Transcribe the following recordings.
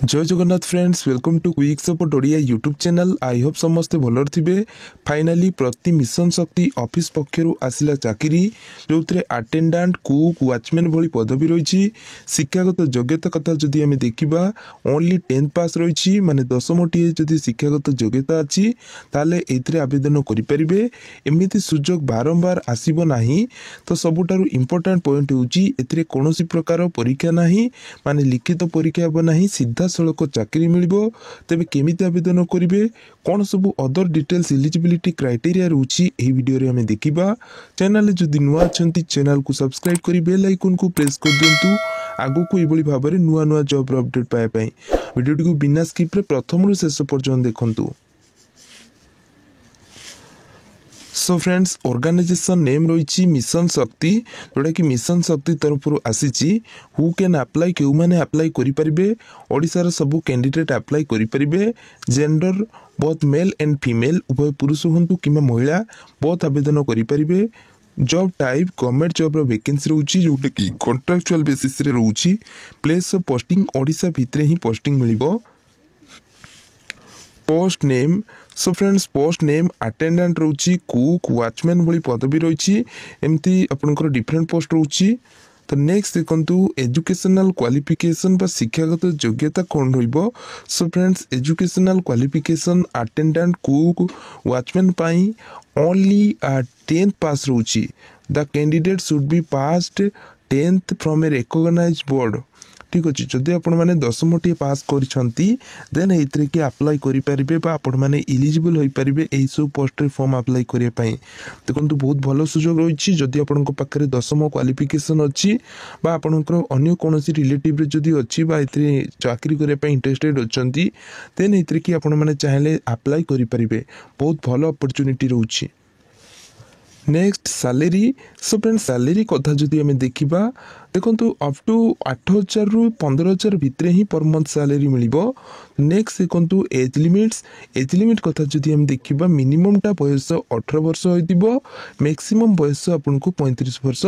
जय Jagannath friends, welcome to quick support Odia YouTube channel. I hope समस्ते भल थे। फाइनाली प्रति मिशन शक्ति ऑफिस पक्षर आसला चाकरी जो अटेंडेंट कुक वाचमैन भली पदवी रही। शिक्षागत योग्यता कथा जदि आम देखा ओनली 10th पास रही माने 10टी जदि शिक्षागत योग्यता अच्छी ताले एथिरे आवेदन करें। एमती सुजोग बारंबार आसब ना। तो सबुठारु इम्पोर्टाट पॉइंट होती कौन प्रकार परीक्षा ना माने लिखित परीक्षा हे ना, सीधा सड़क चाकरी मिलिबो। तेबे केमिति आवेदन करिवे, कौन सब अदर डिटेल्स एलिजिबिलिटी क्राइटेरिया रोची एही वीडियो रे हमें देखिबा। चैनल जदि नुआ अछंती चैनल को सब्सक्राइब करी बेल आइकन को प्रेस कर दियंतु आगो को एबोली भाबरे नुआ नुआ जॉब अपडेट पाए पई। वीडियो को बिना स्किप रे प्रथम रु शेष पर्यंत देखंतु। सो फ्रेंड्स, ऑर्गेनाइजेशन नेम रही मिशन शक्ति, जोटा कि मिशन शक्ति तरफ आसी। हु कैन अप्लाई, क्यों मैंने अप्लाई करें। ओडिशार सबू कैंडिडेट अप्लाई करें। Gender both male and female, उभय पुरुष हूँ कि महिला बोथ आवेदन करें। Job type government job vacancy रोची जोटा कि कॉन्ट्रैक्चुअल बेसिस रे रोची। प्लेस ऑफ पोस्टिंग ओडिशा भितर ही पोस्टिंग मिलिबो। Post name, so friends post name attendant रोची, कुक वाचमैन भली पदवी रही। एमती आपनकर डिफरेंट पोस्ट रोची। तो नेक्स्ट देखंतु एजुकेशनल क्वालिफिकेशन बा शिक्षागत योग्यता कौन रहिबो। So friends educational qualification attendant cook watchman पाई ओनली 10th पास रोची। The candidate should be passed 10th from a recognised board. ठीक अच्छे, जदि आपण मैंने 10टी पास करछंती देन एथरे कि अप्लाई करि परिबे बा आपण माने एलिजिबल होई परिबे एई सब पोस्ट रे फॉर्म अप्लाई करिया पई। देखंतु बहुत भलो सुजोग रहिछि। जदि आपण को पाखरे 10th क्वालिफिकेशन अछि बा आपणकर अन्य कोनोसी रिलेटिव रे जदि अछि बा एथरे चाकरी करिया पई इंटरेस्टेड अछंती देन एथरे कि आपण माने चाहिले अप्लाई करि परिबे। बहुत भलो अपॉर्चुनिटी रहउछि। Next salary, so friends salary कथा जदि आम देखा देखो अप टू 8,000 रु 15,000 भितर ही पर मंथ सैलरी मिलिबो। नेक्स्ट देखो एज लिमिट कथा जदि आम देखा मिनिमम टा बयस 18 वर्ष होइतिबो, मैक्सिमम बयस आपन को 35 वर्ष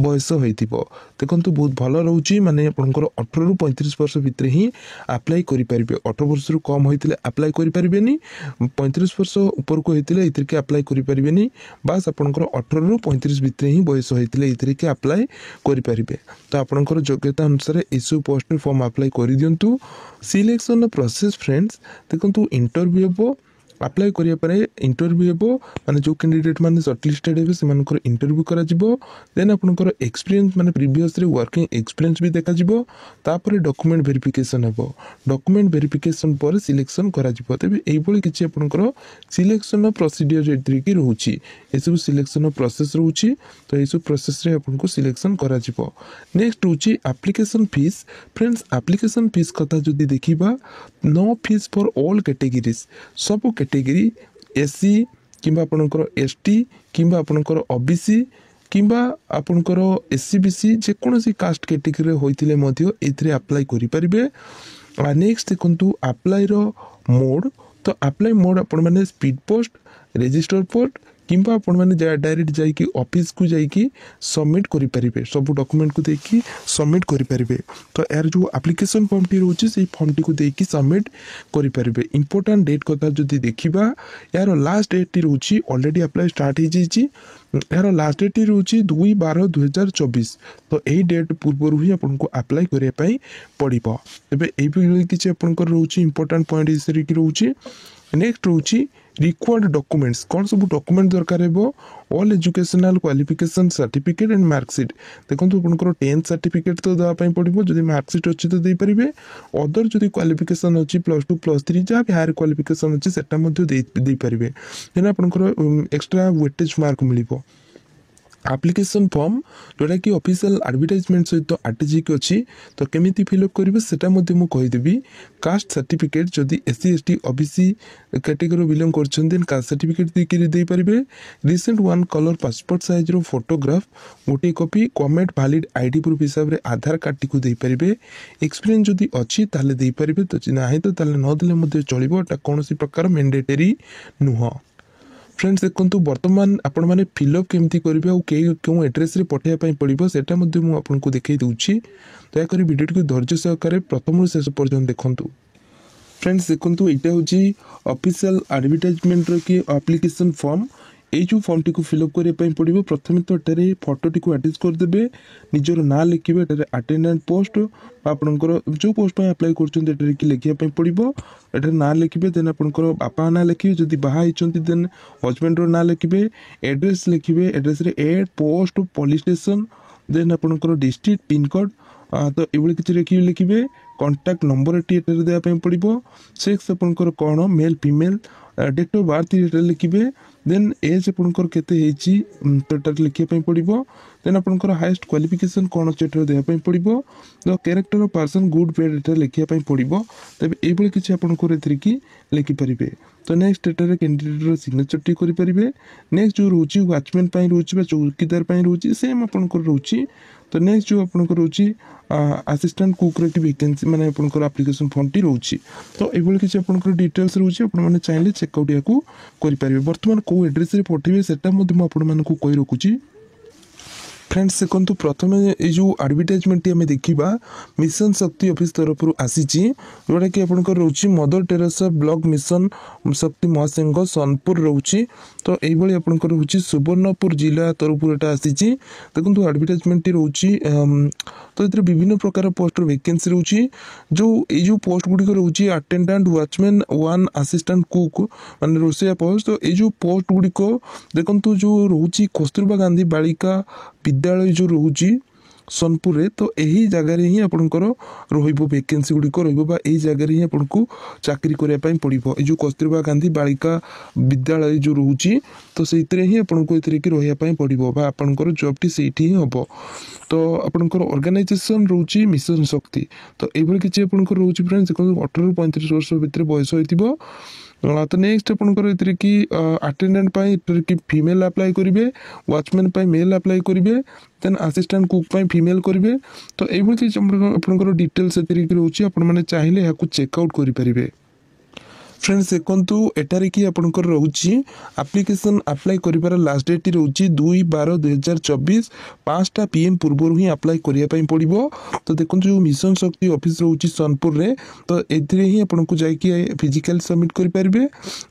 बयस होइतिबो। देखो बहुत भल रहउची, माने आपनकर 18 रु 35 वर्ष भितर ही अप्लाई करि परिबे। 18 वर्ष रु कम होइतिले अप्लाई करि परिबेनी, 35 वर्ष ऊपर को होइतिले इतिर के अप्लाई करि परिबेनी। बस आपनकर 18 रु 35 भितर ही बयस होइतिले इतिर के अप्लाई करि परिबे। तो आपनकर योग्यता अनुसार इस पोस्ट फॉर्म अप्लाई कर दिंतु। सिलेक्शन प्रोसेस फ्रेंड्स देखो इंटरव्यू हे, अप्लाई करिया परे इंटरव्यू हे माने जो कैंडिडेट माने शॉर्टलिस्टेड हे सेमानकर इंटरव्यू करा जिवो। देन आपनकर एक्सपीरियंस माने प्रीवियस रे वर्किंग एक्सपीरियंस भी देखा जिवो। तापर डॉक्यूमेंट वेरिफिकेशन हेबो। डॉक्यूमेंट वेरिफिकेशन पर सिलेक्शन करा जिवो। तबे एई बोली किछि आपनकर सिलेक्शन प्रोसीजर जेतरी की रहउची, ए सब सिलेक्शन प्रोसेस रहउची। तो ए सब प्रोसेस रे आपनको सिलेक्शन करा जिवो। नेक्स्ट होची application fee. Friends application fee कथा जदि देखिबा, no fee for all categories. सब कैटेगरी एससी किंबा आपनकर एसटी किंबा आपनकर ओबीसी किंबा आपनकर एससीबीसी जेकोसी कास्ट कैटेगरी होइतिले मध्य एथरे अप्लाई करि परिबे। नेक्स्ट देखंतु अप्लाई रो मोड। तो अप्लाई मोड आपण माने स्पीड पोस्ट, रजिस्टर पोस्ट किंबा आपण माने डायरेक्ट जाइकी ऑफिस को जाइकी सबमिट करि परिबे। सब डॉक्यूमेंट को देकी सबमिट करि परिबे। तो यार जो एप्लीकेशन फॉर्म टी रहउची सेही फॉर्म टी को देकी सबमिट करि परिबे। इंपोर्टेंट डेट कथा जदि देखिबा, यार लास्ट डेट टी रहउची ऑलरेडी अप्लाई स्टार्ट हे जेची। यार लास्ट डेट टी रहउची 2/12/2024। तो एही डेट पूर्व ही आपन को अप्लाई करिया पई पड़िबो। एबे एही भी किछि आपन को रहउची इंपोर्टेंट पॉइंट इसरी की रहउची। नेक्स्ट रहउची रिक्वायर्ड डॉक्यूमेंट्स। कौन सब डॉक्यूमेंट दरकार हेबो, all educational qualification certificate and marksheet. देखंतु आपनकर 10th सर्टिफिकेट तो दवा पई पड़िबो, जदि मार्कशीट अछि तो देई परिबे। अदर जदि क्वालिफिकेशन अछि +2 +3 जा भी हायर क्वालिफिकेशन अछि सेटा मध्ये देई परिबे। देन आपनकर एक्स्ट्रा वेटेज मार्क मिलिबो। एप्लीकेशन फॉर्म जोटा कि ऑफिशियल एडवर्टाइजमेंट सहित अटैच अच्छी। तो केमिति फिलअप करेंगे सेटा मु कहीदेवी। कास्ट सर्टिफिकेट जदि SC ST OBC category belong कर कास्ट सर्टिफिकेट दे पारे। Recent one colour passport size रो फोटोग्राफ गोटे copy government valid ID proof हिसाब से आधार कार्ड टी को दे पारे। एक्सपीरियंस जदि अच्छी ताले दे पारे, तो ना तो ताले न देले चलो। कौन प्रकार मैंडेटरी नुह। फ्रेंड्स देखो बर्तमान आपण मैंने फिलअप केमती करेंगे और क्यों एड्रेस पठाइबा पड़ो से आपको देखई दूची दयाक भिडियो को धैर्य सहकार प्रथम शेष पर्यटन देखूँ फ्रेंड्स देखो यहाँ हूँ ऑफिशियल एडवर्टाइजमेंट कि एप्लिकेशन फॉर्म ये जो फॉर्म टी फिलअप करने पड़ो प्रथम तो ये फोटो टी आटाच करदे निजर ना लिखे अटेंडेंट पोस्ट आपंकर जो पोस्ट अप्लाई कर लिखापी पड़ो ये ना लिखे देन आपंकर बापा ना लिखे जदि बाहर देन हजबैंड ना लिखे एड्रेस लिखे address at post police station then आपंकर डिस्ट्रिक्ट पिनकोड तो ये किसी लिखे कॉन्टैक्ट नंबर देवाई पड़ो सेक्स आपंकर कौन male female date of birth लिखे देन एज आपंकर केते तो लिखापी पड़ो देन आपंकर हाईएस्ट क्वालिफिकेशन कौन अच्छे देवाई पड़ो the character of person good bad लिखापी पड़ो तेज ये किसी आपंकर कि लिखिपारे तो नेक्स्ट एटार कैंडिडेटर सिग्नेचर टी करेंगे नेक्स्ट जो रोचे वाचमैन रोचे चौकीदार रोचे सेम आपंकर रोचे तो नेक्स्ट जो आपंकर रोचे असिस्टेंट कुकर वैकेंसी मैंने आपंकर एप्लिकेशन फॉर्म टी रोचे तो ये किसी आपंकर डिटेल्स रोचे आपने चाहिए चेकआउट या करेंगे बर्तमान कौ एड्रेस पठेबे से कही रखुची फ्रेंड्स देखो प्रथम ये जो एडवर्टाइजमेंट आम देखा मिशन शक्ति ऑफिस तरफ आसी जोटा कि आपंकर रोचे मदर टेरेसा ब्लॉक मिशन शक्ति महासंघ सोनपुर रोचे तो ये आपंकर रोचे सुवर्णपुर जिला तरफ यहाँ आसी देखो एडवर्टाइजमेंट रोचे तो ये विभिन्न प्रकार पोस्टर वैकेंसी रोचे जो पोस्ट गुड़िक रोचे attendant watchman one assistant cook मान रोसैया पोस्ट तो ये पोस्ट गुड़िक देखो जो रोचे कस्तूरबा गांधी बालिका विद्यालय जो रोचे सोनपुर रे तो यही जगार ही आपंकर वैकेंसी गुड़िक रही जगार ही आपको चाकरी करने पड़ो ये जो कस्तूरबा गांधी बालिका विद्यालय जो रोचे तो से ही आपको रही पड़ो आपंकर जॉब टी से ही हम तो आपंकर ऑर्गेनाइजेशन रोचे मिशन शक्ति तो ये किसी आपंकर रोचे फ्रेंड्स देखो 18 ରୁ 35 वर्ष भितर बयस हो तो नेक्स्ट आपंकर कि अटेंडेंट कि फीमेल अप्लाई करेंगे वॉचमैन मेल अप्लाई करेंगे देन असिस्टेंट कुक फीमेल करेंगे तो ये किसी आपंकर डिटेल्स रोचे आपने चाहिए यहाँ चेकआउट करेंगे फ्रेंड्स देखो एटार कि आपंकर रोचे एप्लिकेशन अप्लाई कर लास्ट डेट रोचे 2/12/2024 5टा PM पूर्व ही अप्लाई करने पड़ो तो देखो जो मिशन शक्ति ऑफिस रोचे सोनपुर रे तो ये आपको जाकि फिजिकल सबमिट करेंगे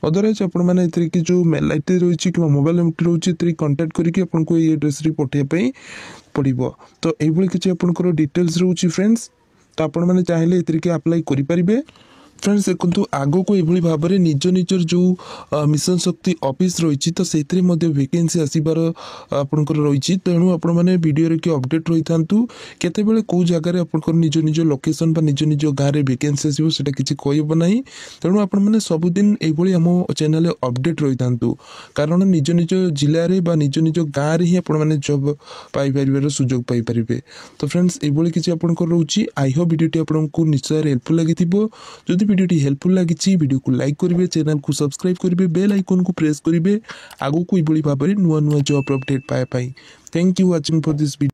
अदरवाइज आपने जो मेल आई रही कि मोबाइल नंबर रोचे कंटाक्ट करके ये एड्रेस पठाइबा पड़ो तो ये किसी आपंकर डिटेल्स रोचे फ्रेंड्स तो आपने चाहिए अप्लाई करेंगे फ्रेंड्स देखो आग को ये भाव में निज निजर जो मिशन शक्ति ऑफिस रही तो से वैकेंसी आसबार आपंकर रही तेणु आपने वीडियो कि अपडेट रही था केते कौ जगार आपंकर निज निज लोकेशन निज निज गाँव में वैकेंसी आसो से किसी कहब ना तेणु आपने सबुदिन ये आम चैनल अपडेट रही था कारण निज निज जिले में निज निज गाँव में ही आपने जॉब पाइपर सुजोग पाइपर तो फ्रेंड्स ये किसी आपंकर रोचे आई होप वीडियोटी आपको निश्चय हेल्पफुल लगी जदि वीडियोटी हेल्पफुल लगी वीडियो को लाइक करेंगे चैनल को सब्सक्राइब करेंगे बेल आइकन को प्रेस करेंगे आगू को भाव में नुआ नुआ जॉब अपडेट पाए thank you watching for this video.